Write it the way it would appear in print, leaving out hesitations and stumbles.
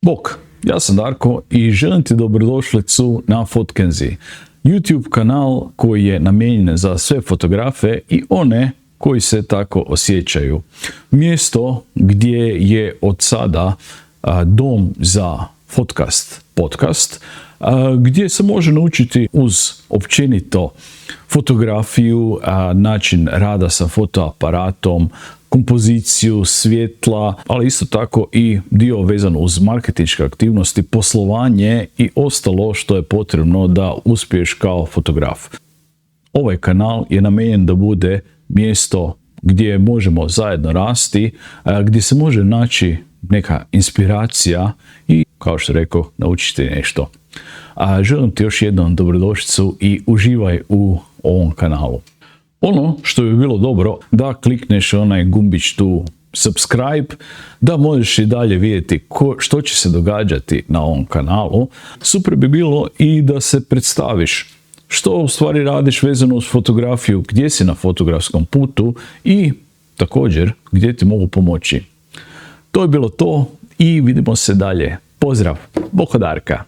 Bok, ja sam Darko i želim ti dobrodošlicu na Fotkenzi, YouTube kanal koji je namijenjen za sve fotografe i one koji se tako osjećaju. Mjesto gdje je od sada dom za podcast, gdje se može naučiti uz općenito fotografiju, način rada sa fotoaparatom, kompoziciju, svjetla, ali isto tako i dio vezano uz marketinške aktivnosti, poslovanje i ostalo što je potrebno da uspiješ kao fotograf. Ovaj kanal je namijenjen da bude mjesto gdje možemo zajedno rasti, gdje se može naći neka inspiracija i, kao što rekao, naučiti nešto. Želim ti još jednom dobrodošlicu i uživaj u ovom kanalu. Ono što bi bilo dobro da klikneš onaj gumbić tu subscribe, da možeš i dalje vidjeti što će se događati na ovom kanalu. Super bi bilo i da se predstaviš što u stvari radiš vezano uz fotografiju, gdje si na fotografskom putu i također gdje ti mogu pomoći. To je bilo to i vidimo se dalje. Pozdrav, Boko Darka!